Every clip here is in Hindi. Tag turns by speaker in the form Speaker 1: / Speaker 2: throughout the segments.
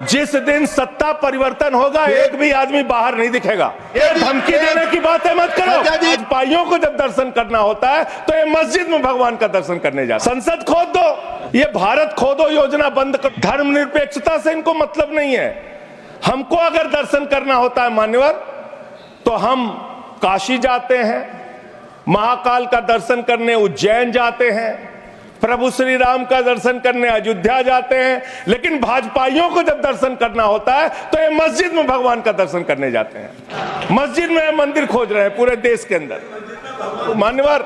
Speaker 1: जिस दिन सत्ता परिवर्तन होगा एक भी आदमी बाहर नहीं दिखेगा। ये धमकी देने की बातें मत करो। भाइयों को जब दर्शन करना होता है तो ये मस्जिद में भगवान का दर्शन करने जाओ। संसद खोद दो, ये भारत खोदो योजना बंद करो। धर्मनिरपेक्षता से इनको मतलब नहीं है। हमको अगर दर्शन करना होता है मान्यवर तो हम काशी जाते हैं, महाकाल का दर्शन करने उज्जैन जाते हैं, प्रभु श्री राम का दर्शन करने अयोध्या जाते हैं। लेकिन भाजपाइयों को जब दर्शन करना होता है तो ये मस्जिद में भगवान का दर्शन करने जाते हैं। मस्जिद में मंदिर खोज रहे हैं पूरे देश के अंदर। मान्यवर,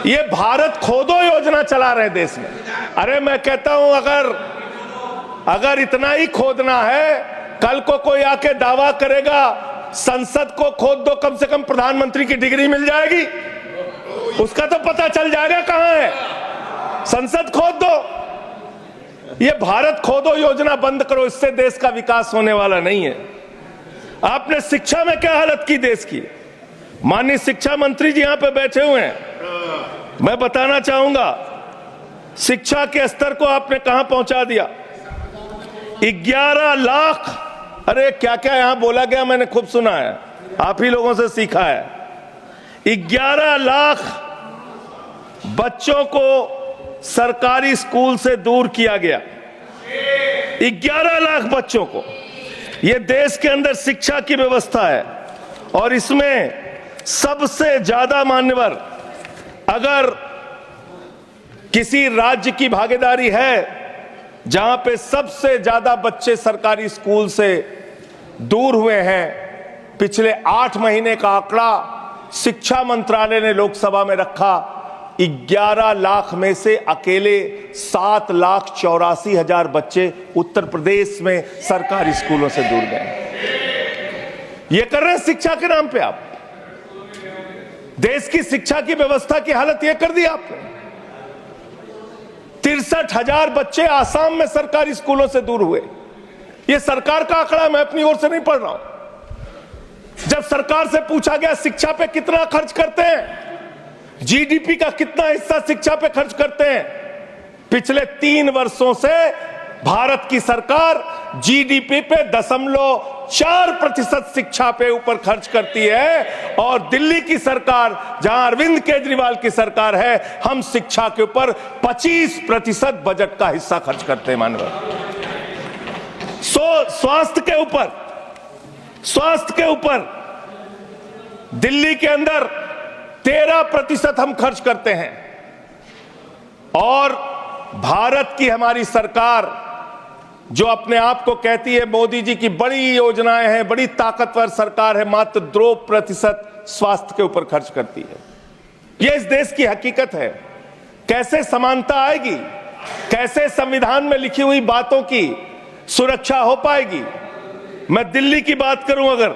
Speaker 1: ये भारत खोदो योजना चला रहे देश में। अरे मैं कहता हूं अगर इतना ही खोदना है, कल को कोई आके दावा करेगा संसद को खोद दो, कम से कम प्रधानमंत्री की डिग्री मिल जाएगी, उसका तो पता चल जाएगा कहां है। संसद खोद दो। ये भारत खोदो योजना बंद करो, इससे देश का विकास होने वाला नहीं है। आपने शिक्षा में क्या हालत की देश की। माननीय शिक्षा मंत्री जी यहां पे बैठे हुए हैं, मैं बताना चाहूंगा शिक्षा के स्तर को आपने कहां पहुंचा दिया। 11 लाख, अरे क्या क्या यहां बोला गया, मैंने खूब सुना है, आप ही लोगों से सीखा है। 11 लाख बच्चों को सरकारी स्कूल से दूर किया गया। 11 लाख बच्चों को। यह देश के अंदर शिक्षा की व्यवस्था है और इसमें सबसे ज्यादा मान्यवर अगर किसी राज्य की भागीदारी है जहां पे सबसे ज्यादा बच्चे सरकारी स्कूल से दूर हुए हैं, पिछले 8 महीने का आंकड़ा शिक्षा मंत्रालय ने लोकसभा में रखा। 11 लाख में से अकेले 7,84,000 बच्चे उत्तर प्रदेश में सरकारी स्कूलों से दूर गए। ये कर रहे हैं शिक्षा के नाम पे आप। देश की शिक्षा की व्यवस्था की हालत यह कर दी आपने। 63,000 बच्चे आसाम में सरकारी स्कूलों से दूर हुए। यह सरकार का आंकड़ा, मैं अपनी ओर से नहीं पढ़ रहा हूं। जब सरकार से पूछा गया शिक्षा पे कितना खर्च करते हैं, जीडीपी का कितना हिस्सा शिक्षा पे खर्च करते हैं, पिछले 3 वर्षों से भारत की सरकार जीडीपी पे 0.4% शिक्षा पे ऊपर खर्च करती है। और दिल्ली की सरकार, जहां अरविंद केजरीवाल की सरकार है, हम शिक्षा के ऊपर 25% बजट का हिस्सा खर्च करते हैं मानव। स्वास्थ्य के ऊपर दिल्ली के अंदर 13% हम खर्च करते हैं। और भारत की हमारी सरकार जो अपने आप को कहती है मोदी जी की बड़ी योजनाएं हैं, बड़ी ताकतवर सरकार है, मात्र 2% स्वास्थ्य के ऊपर खर्च करती है। यह इस देश की हकीकत है। कैसे समानता आएगी, कैसे संविधान में लिखी हुई बातों की सुरक्षा हो पाएगी। मैं दिल्ली की बात करूं, अगर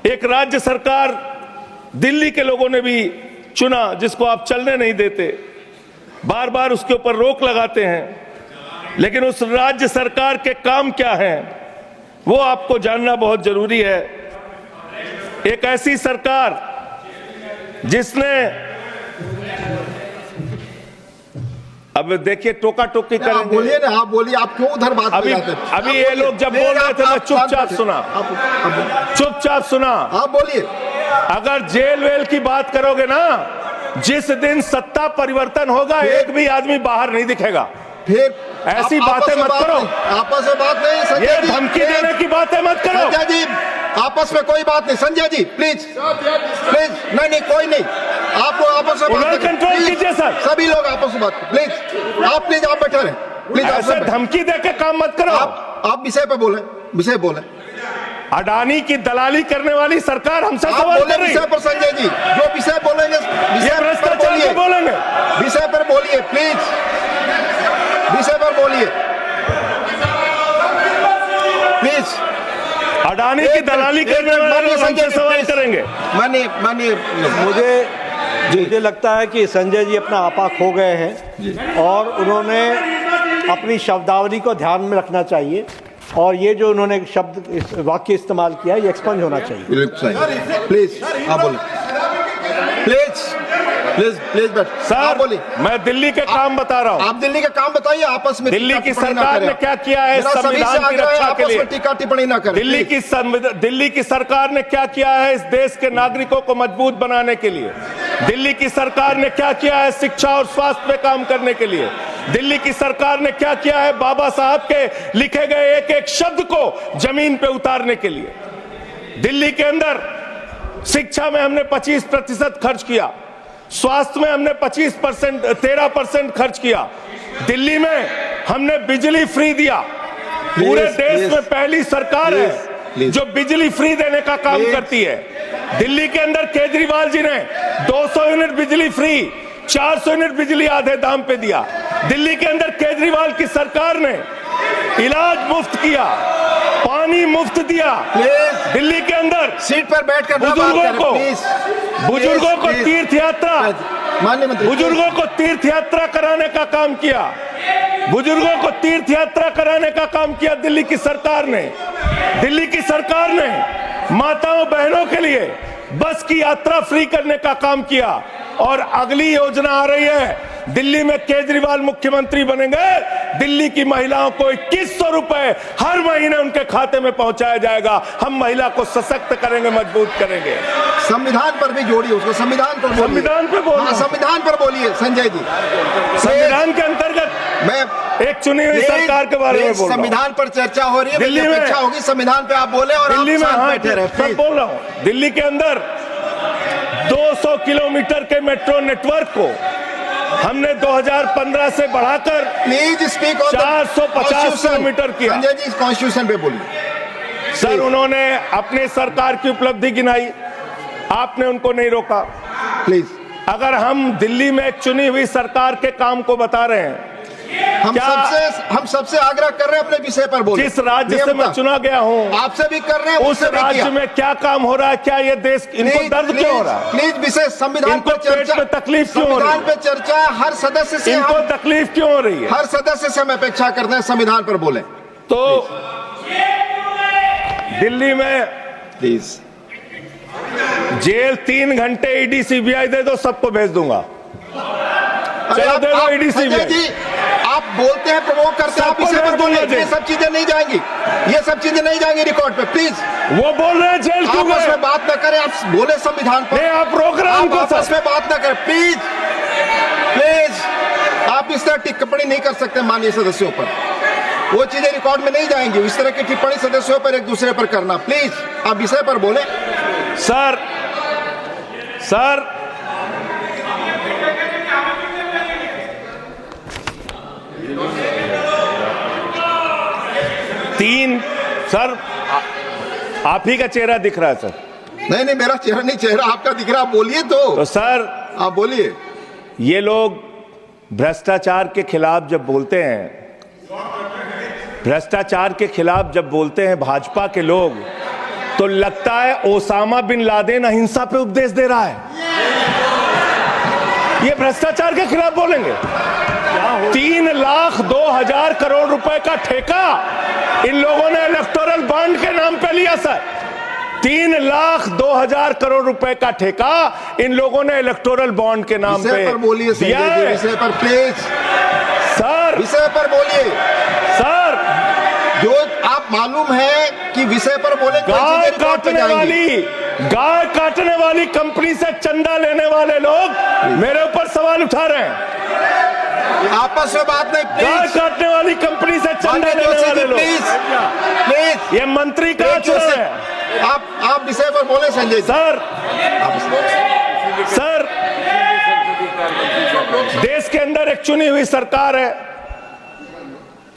Speaker 1: एक राज्य सरकार दिल्ली के लोगों ने भी चुना जिसको आप चलने नहीं देते, बार बार उसके ऊपर रोक लगाते हैं, लेकिन उस राज्य सरकार के काम क्या हैं वो आपको जानना बहुत जरूरी है। एक ऐसी सरकार जिसने, अब देखिए टोका टोकी करेंगे।
Speaker 2: आप बोलिए ना, आप बोलिए, आप क्यों उधर बात
Speaker 1: अभी ये लोग जब बोल रहे थे मैं चुपचाप सुना।
Speaker 2: आप बोलिए।
Speaker 1: अगर जेल वेल की बात करोगे ना, जिस दिन सत्ता परिवर्तन होगा एक भी आदमी बाहर नहीं दिखेगा।
Speaker 2: फिर
Speaker 1: ऐसी बातें मत करो,
Speaker 2: आपस में बात नहीं। संजय
Speaker 1: ये
Speaker 2: जी,
Speaker 1: धमकी देने की बातें मत करो।
Speaker 2: संजय जी, आपस में कोई बात नहीं। संजय जी प्लीज नहीं, कोई नहीं। आप लोग आपस में बात
Speaker 1: कंट्रोल कीजिए सर।
Speaker 2: सभी लोग आपस में बात प्लीज। आप बैठे रहे प्लीज।
Speaker 1: ऐसे धमकी देके काम मत करो।
Speaker 2: आप विषय पे बोले।
Speaker 1: अडानी की दलाली करने वाली सरकार हमसे सवाल कर रही है।
Speaker 2: विषय पर संजय जी जो विषय बोलेंगे,
Speaker 1: भ्रष्टाचार बोलेंगे,
Speaker 2: विषय पर बोलिए प्लीज। विषय पर बोलिए प्लीज।
Speaker 1: अडानी की दलाली करने वाले हमसे सवाल करेंगे।
Speaker 3: मुझे लगता है कि संजय जी अपना आपा खो गए हैं और उन्होंने अपनी शब्दावली को ध्यान में रखना चाहिए। और ये जो उन्होंने वाक्य इस्तेमाल किया, ये एक्सपंज होना चाहिए।
Speaker 2: प्लीज आप बोलिए प्लीज। प्लीज प्लीज बैठ।
Speaker 1: सर
Speaker 2: बोलिए।
Speaker 1: मैं दिल्ली के काम बता रहा हूँ।
Speaker 2: आप दिल्ली के काम बताइए, आपस में
Speaker 1: दिल्ली की
Speaker 2: टिप्पणी ना
Speaker 1: सरकार
Speaker 2: करें।
Speaker 1: ने क्या किया है
Speaker 2: मेरा सभी से
Speaker 1: संविधान की
Speaker 2: आग्रह है,
Speaker 1: रक्षा के
Speaker 2: आपस
Speaker 1: लिए?
Speaker 2: में टीका टिप्पणी ना करें।
Speaker 1: दिल्ली की सरकार ने क्या किया है इस देश के नागरिकों को मजबूत बनाने के लिए? दिल्ली की सरकार ने क्या किया है शिक्षा और स्वास्थ्य पे काम करने के लिए? दिल्ली की सरकार ने क्या किया है बाबा साहब के लिखे गए एक एक शब्द को जमीन पे उतारने के लिए? दिल्ली के अंदर शिक्षा में हमने 25% खर्च किया, स्वास्थ्य में हमने 13% खर्च किया, दिल्ली में हमने बिजली फ्री दिया। पूरे देश में पहली सरकार है जो बिजली फ्री देने का काम करती है। दिल्ली के अंदर केजरीवाल जी ने 200 यूनिट बिजली फ्री, 400 यूनिट बिजली आधे दाम पे दिया। दिल्ली के अंदर केजरीवाल की सरकार ने इलाज मुफ्त किया, पानी मुफ्त दिया। दिल्ली के अंदर
Speaker 2: सीट पर बैठकर
Speaker 1: बुजुर्गों को तीर्थ यात्रा,
Speaker 2: माननीय मंत्री,
Speaker 1: बुजुर्गों को तीर्थ यात्रा कराने का काम किया। बुजुर्गों को तीर्थ यात्रा कराने का काम किया दिल्ली की सरकार ने। दिल्ली की सरकार ने माताओं बहनों के लिए बस की यात्रा फ्री करने का काम किया। और अगली योजना आ रही है, दिल्ली में केजरीवाल मुख्यमंत्री बनेंगे, दिल्ली की महिलाओं को 2100 रुपए हर महीने उनके खाते में पहुंचाया जाएगा। हम महिला को सशक्त करेंगे, मजबूत करेंगे।
Speaker 2: संविधान पर भी जोड़िए उसको, संविधान पर बोलिए।
Speaker 1: संविधान पे बोलिए।
Speaker 2: संविधान पर बोलिए संजय जी।
Speaker 1: संविधान के अंतर्गत
Speaker 2: मैं
Speaker 1: एक चुनी हुई सरकार के बारे में बोल रहा हूं।
Speaker 2: संविधान पर चर्चा हो रही है,
Speaker 1: दिल्ली में
Speaker 2: अपेक्षा होगी संविधान पे आप बोले और
Speaker 1: दिल्ली में,
Speaker 2: आप बैठे रहे।
Speaker 1: मैं बोल रहा हूं, दिल्ली के अंदर 200 किलोमीटर के मेट्रो नेटवर्क को हमने 2015 से बढ़ाकर
Speaker 2: प्लीज स्पीक
Speaker 1: 450 किलोमीटर किया।
Speaker 2: संजय जी कॉन्स्टिट्यूशन पे बोलिए।
Speaker 1: सर उन्होंने अपनी सरकार की उपलब्धि गिनाई, आपने उनको नहीं रोका।
Speaker 2: प्लीज,
Speaker 1: अगर हम दिल्ली में एक चुनी हुई सरकार के काम को बता रहे हैं,
Speaker 2: हम सबसे आग्रह कर रहे हैं अपने विषय पर बोलिए।
Speaker 1: जिस राज्य से मैं चुना गया हूं
Speaker 2: आपसे भी कर रहे हैं,
Speaker 1: उस राज्य में क्या काम हो रहा है, क्या ये देश इनको दर्द क्यों हो रहा है?
Speaker 2: प्लीज विषय संविधान पर चर्चा,
Speaker 1: तकलीफ क्यों हो रही है?
Speaker 2: संविधान पे चर्चा हर सदस्य से,
Speaker 1: इनको तकलीफ क्यों हो रही है?
Speaker 2: हर सदस्य से हम अपेक्षा करते हैं संविधान पर बोले।
Speaker 1: तो दिल्ली में
Speaker 2: प्लीज
Speaker 1: जेल 3 घंटे ईडी सीबीआई दे दो, सबको भेज दूंगा। चलो दे दो ईडी सीबीआई।
Speaker 2: जी आप बोलते हैं, प्रवोक करते हैं, आप इसे पर बोलिए। ये सब चीजें नहीं जाएंगी, ये सब चीजें नहीं जाएंगी रिकॉर्ड पे। प्लीज,
Speaker 1: वो बोल रहे हैं जेल क्यों
Speaker 2: आपस में बात न करें, आप बोले संविधान पर।
Speaker 1: नहीं, आप प्रोग्राम को
Speaker 2: आपस में बात न करें प्लीज। प्लीज आप इस तरह टिप्पणी नहीं कर सकते माननीय सदस्यों पर, वो चीजें रिकॉर्ड में नहीं जाएंगी। इस तरह की टिप्पणी सदस्यों पर एक दूसरे पर करना, प्लीज आप विषय पर बोले।
Speaker 1: सर 3 सर आप ही का चेहरा दिख रहा है सर।
Speaker 2: नहीं मेरा चेहरा नहीं, चेहरा आपका दिख रहा, आप बोलिए तो
Speaker 1: सर
Speaker 2: आप बोलिए।
Speaker 1: ये लोग भ्रष्टाचार के खिलाफ जब बोलते हैं, भ्रष्टाचार के खिलाफ जब बोलते हैं भाजपा के लोग, तो लगता है ओसामा बिन लादेन अहिंसा पे उपदेश दे रहा है। ये भ्रष्टाचार के खिलाफ बोलेंगे। 3,02,000 करोड़ रुपए का ठेका इन लोगों ने इलेक्टोरल बॉन्ड के नाम पे लिया सर। 3,02,000 करोड़ रुपए का ठेका इन लोगों ने इलेक्टोरल बॉन्ड के नाम पे
Speaker 2: बोलिए
Speaker 1: दिया है।
Speaker 2: विषय पर प्लीज
Speaker 1: सर,
Speaker 2: विषय पर बोलिए
Speaker 1: सर।
Speaker 2: जो आप मालूम है कि विषय पर बोले,
Speaker 1: गाय काटने वाली कंपनी से चंदा लेने वाले लोग मेरे ऊपर सवाल उठा रहे हैं।
Speaker 2: आपस में बात नहीं,
Speaker 1: गाय काटने वाली कंपनी से चंदा लेने वाले लोग,
Speaker 2: प्लीज
Speaker 1: ये मंत्री का चुनाव है।
Speaker 2: आप विषय पर बोले संजय जी।
Speaker 1: सर देश के अंदर एक चुनी हुई सरकार है,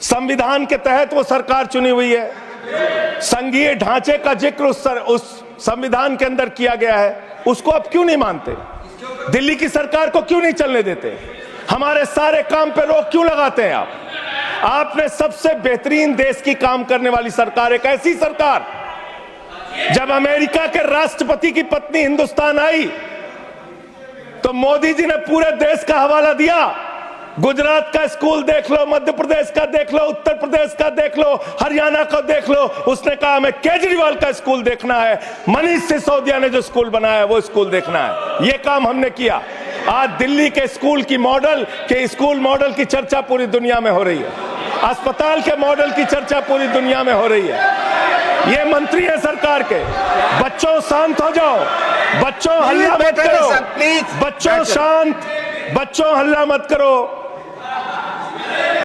Speaker 1: संविधान के तहत वो सरकार चुनी हुई है, संघीय ढांचे का जिक्र उस संविधान के अंदर किया गया है, उसको आप क्यों नहीं मानते? दिल्ली की सरकार को क्यों नहीं चलने देते? हमारे सारे काम पे रोक क्यों लगाते हैं आप? आपने सबसे बेहतरीन देश की काम करने वाली सरकार, एक ऐसी सरकार, जब अमेरिका के राष्ट्रपति की पत्नी हिंदुस्तान आई तो मोदी जी ने पूरे देश का हवाला दिया। गुजरात का स्कूल देख लो, मध्य प्रदेश का देख लो, उत्तर प्रदेश का देख लो, हरियाणा का देख लो। उसने कहा हमें केजरीवाल का स्कूल देखना है, मनीष सिसोदिया ने जो स्कूल बनाया है वो स्कूल देखना है। ये काम हमने किया। आज दिल्ली के स्कूल मॉडल की चर्चा पूरी दुनिया में हो रही है, अस्पताल के मॉडल की चर्चा पूरी दुनिया में हो रही है। ये मंत्री है सरकार के। बच्चों शांत हो जाओ, बच्चों हल्ला मत करो, बच्चों शांत, बच्चों हल्ला मत करो।